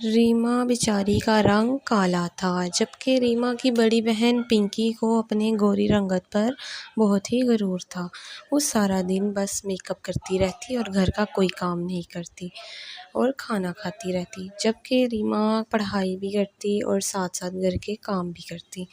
रीमा बेचारी का रंग काला था, जबकि रीमा की बड़ी बहन पिंकी को अपने गोरी रंगत पर बहुत ही गुरूर था। वो सारा दिन बस मेकअप करती रहती और घर का कोई काम नहीं करती और खाना खाती रहती, जबकि रीमा पढ़ाई भी करती और साथ साथ घर के काम भी करती।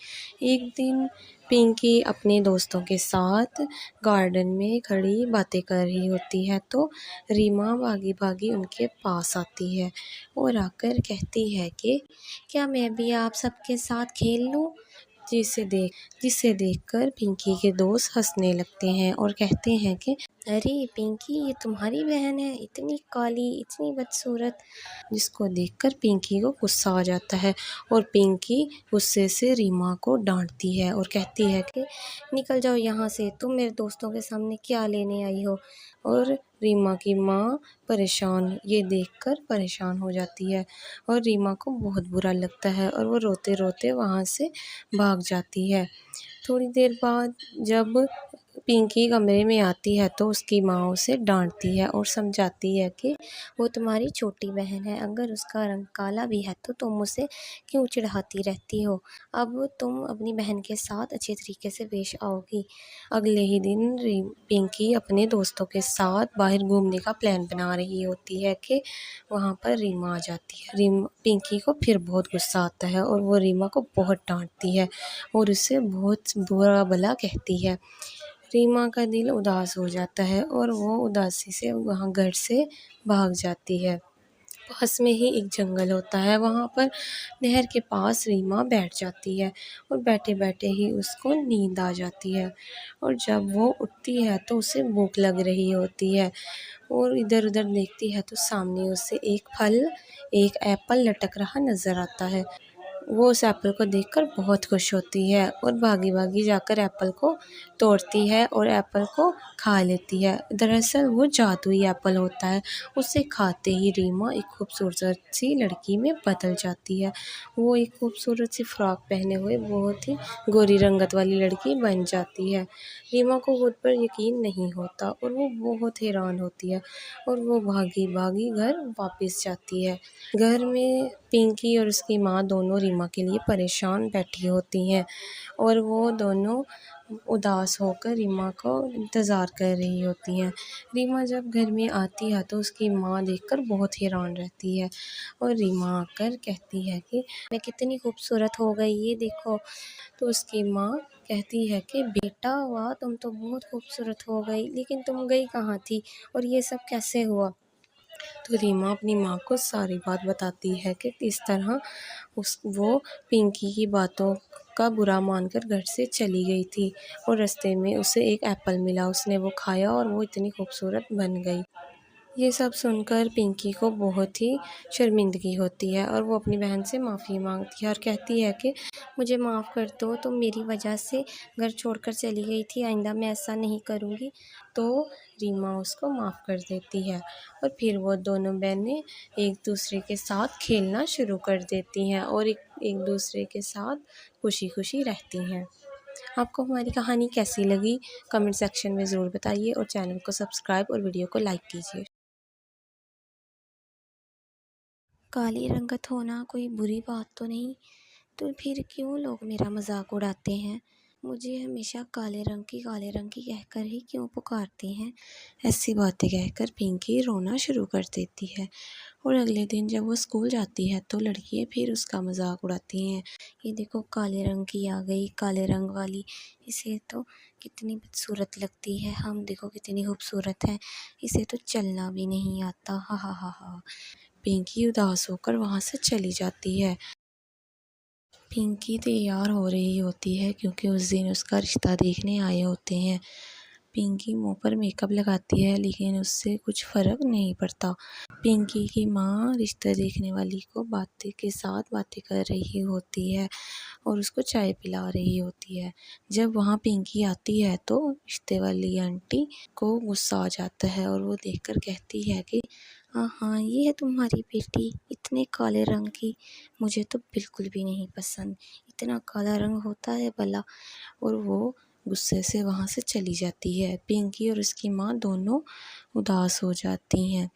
एक दिन पिंकी अपने दोस्तों के साथ गार्डन में खड़ी बातें कर रही होती है तो रीमा भागी भागी उनके पास आती है और आकर कहती है कि क्या मैं भी आप सबके साथ खेल लूं। जिसे देखकर पिंकी के दोस्त हंसने लगते हैं और कहते हैं कि अरे पिंकी, ये तुम्हारी बहन है, इतनी काली, इतनी बदसूरत। जिसको देखकर पिंकी को गुस्सा आ जाता है और पिंकी गुस्से से रीमा को डांटती है और कहती है कि निकल जाओ यहाँ से, तुम मेरे दोस्तों के सामने क्या लेने आई हो। और रीमा की माँ ये देखकर परेशान हो जाती है और रीमा को बहुत बुरा लगता है और वो रोते रोते वहाँ से भाग जाती है। थोड़ी देर बाद जब पिंकी कमरे में आती है तो उसकी माँ उसे डांटती है और समझाती है कि वो तुम्हारी छोटी बहन है, अगर उसका रंग काला भी है तो तुम उसे क्यों चिढ़ाती रहती हो। अब तुम अपनी बहन के साथ अच्छे तरीके से पेश आओगी। अगले ही दिन पिंकी अपने दोस्तों के साथ बाहर घूमने का प्लान बना रही होती है कि वहाँ पर रीमा आ जाती है। पिंकी को फिर बहुत गुस्सा आता है और वो रीमा को बहुत डांटती है और उसे बहुत बुरा भला कहती है। रीमा का दिल उदास हो जाता है और वो उदासी से वहाँ घर से भाग जाती है। पास में ही एक जंगल होता है, वहाँ पर नहर के पास रीमा बैठ जाती है और बैठे बैठे ही उसको नींद आ जाती है। और जब वो उठती है तो उसे भूख लग रही होती है और इधर उधर देखती है तो सामने उसे एक एप्पल लटक रहा नज़र आता है। वो उस एप्पल को देखकर बहुत खुश होती है और भागी भागी जाकर एप्पल को तोड़ती है और एप्पल को खा लेती है। दरअसल वो जादुई एप्पल होता है। उसे खाते ही रीमा एक खूबसूरत सी लड़की में बदल जाती है। वो एक खूबसूरत सी फ्रॉक पहने हुए बहुत ही गोरी रंगत वाली लड़की बन जाती है। रीमा को खुद पर यकीन नहीं होता और वो बहुत हैरान होती है और वो भागी भागी घर वापस जाती है। घर में पिंकी और उसकी माँ दोनों रीमा के लिए परेशान बैठी होती हैं और वो दोनों उदास होकर रीमा को इंतज़ार कर रही होती हैं। रीमा जब घर में आती है तो उसकी माँ देखकर बहुत हैरान रहती है और रीमा आकर कहती है कि मैं कितनी खूबसूरत हो गई, ये देखो। तो उसकी माँ कहती है कि बेटा वाह, तुम तो बहुत खूबसूरत हो गई, लेकिन तुम गई कहाँ थी और ये सब कैसे हुआ। तो रीमा अपनी माँ को सारी बात बताती है कि किस तरह वो पिंकी की बातों का बुरा मानकर घर से चली गई थी और रास्ते में उसे एक एप्पल मिला, उसने वो खाया और वो इतनी खूबसूरत बन गई। ये सब सुनकर पिंकी को बहुत ही शर्मिंदगी होती है और वो अपनी बहन से माफ़ी मांगती है और कहती है कि मुझे माफ़ कर दो, तुम मेरी वजह से घर छोड़कर चली गई थी, आइंदा मैं ऐसा नहीं करूँगी। तो रीमा उसको माफ़ कर देती है और फिर वो दोनों बहनें एक दूसरे के साथ खेलना शुरू कर देती हैं और एक दूसरे के साथ खुशी खुशी रहती हैं। आपको हमारी कहानी कैसी लगी कमेंट सेक्शन में ज़रूर बताइए और चैनल को सब्सक्राइब और वीडियो को लाइक कीजिए। काली रंगत होना कोई बुरी बात तो नहीं, तो फिर क्यों लोग मेरा मजाक उड़ाते हैं। मुझे हमेशा काले रंग की कहकर ही क्यों पुकारते हैं। ऐसी बातें कहकर पिंकी रोना शुरू कर देती है और अगले दिन जब वो स्कूल जाती है तो लड़कियां फिर उसका मजाक उड़ाती हैं। ये देखो, काले रंग की आ गई, काले रंग वाली, इसे तो कितनी बदसूरत लगती है, हम देखो कितनी खूबसूरत है, इसे तो चलना भी नहीं आता, हा हा हा हा। पिंकी उदास होकर वहाँ से चली जाती है। पिंकी तैयार हो रही होती है क्योंकि उस दिन उसका रिश्ता देखने आए होते हैं। पिंकी मुंह पर मेकअप लगाती है लेकिन उससे कुछ फ़र्क नहीं पड़ता। पिंकी की माँ रिश्ता देखने वाली को बातें कर रही होती है और उसको चाय पिला रही होती है। जब वहाँ पिंकी आती है तो रिश्ते वाली आंटी को गुस्सा आ जाता है और वो देखकर कहती है कि हाँ हाँ, ये है तुम्हारी बेटी, इतने काले रंग की, मुझे तो बिल्कुल भी नहीं पसंद, इतना काला रंग होता है भला। और वो गुस्से से वहाँ से चली जाती है। पिंकी और उसकी माँ दोनों उदास हो जाती हैं।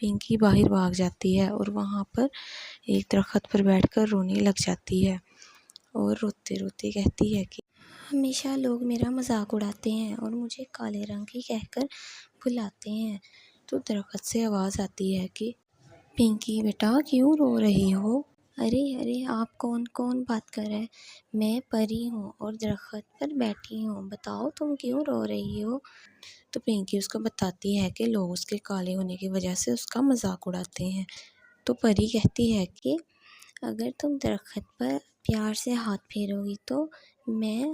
पिंकी बाहर भाग जाती है और वहाँ पर एक दरख्त पर बैठकर रोने लग जाती है और रोते रोते कहती है कि हमेशा लोग मेरा मजाक उड़ाते हैं और मुझे काले रंग की कहकर बुलाते हैं। तो दरख्त से आवाज़ आती है कि पिंकी बेटा क्यों रो रही हो? अरे अरे आप कौन कौन बात कर रहे हैं? मैं परी हूँ और दरख्त पर बैठी हूँ, बताओ तुम क्यों रो रही हो? तो पिंकी उसको बताती है कि लोग उसके काले होने की वजह से उसका मजाक उड़ाते हैं। तो परी कहती है कि अगर तुम दरख्त पर प्यार से हाथ फेरोगी तो मैं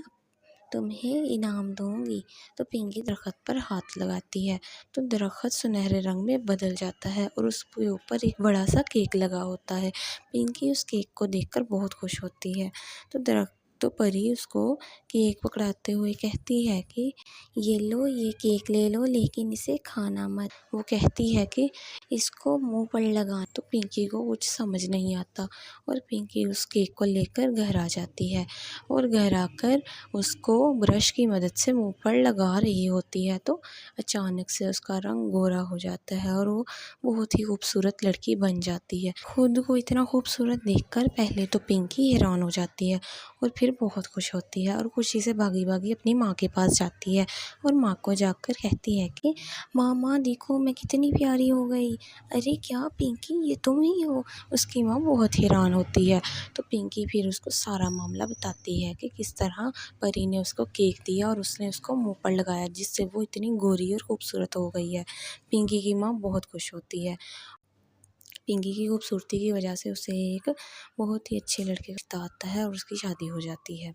तुम्हें इनाम दूंगी। तो पिंकी दरख्त पर हाथ लगाती है तो दरख्त सुनहरे रंग में बदल जाता है और उसके ऊपर एक बड़ा सा केक लगा होता है। पिंकी उस केक को देखकर बहुत खुश होती है। तो परी उसको केक पकड़ाते हुए कहती है कि ये लो, ये केक ले लो, लेकिन इसे खाना मत। वो कहती है कि इसको मुंह पर लगा। तो पिंकी को कुछ समझ नहीं आता और पिंकी उस केक को लेकर घर आ जाती है और घर आकर उसको ब्रश की मदद से मुंह पर लगा रही होती है। तो अचानक से उसका रंग गोरा हो जाता है और वो बहुत ही खूबसूरत लड़की बन जाती है। खुद को इतना खूबसूरत देखकर पहले तो पिंकी हैरान हो जाती है और फिर बहुत खुश होती है और खुशी से भागी भागी अपनी माँ के पास जाती है और माँ को जाकर कहती है कि माँ देखो मैं कितनी प्यारी हो गई। अरे क्या पिंकी, ये तुम ही हो? उसकी माँ बहुत हैरान होती है। तो पिंकी फिर उसको सारा मामला बताती है कि किस तरह परी ने उसको केक दिया और उसने उसको मुंह पर लगाया, जिससे वो इतनी गोरी और खूबसूरत हो गई है। पिंकी की माँ बहुत खुश होती है। पिंकी की खूबसूरती की वजह से उसे एक बहुत ही अच्छे लड़के का रिश्ता आता है और उसकी शादी हो जाती है।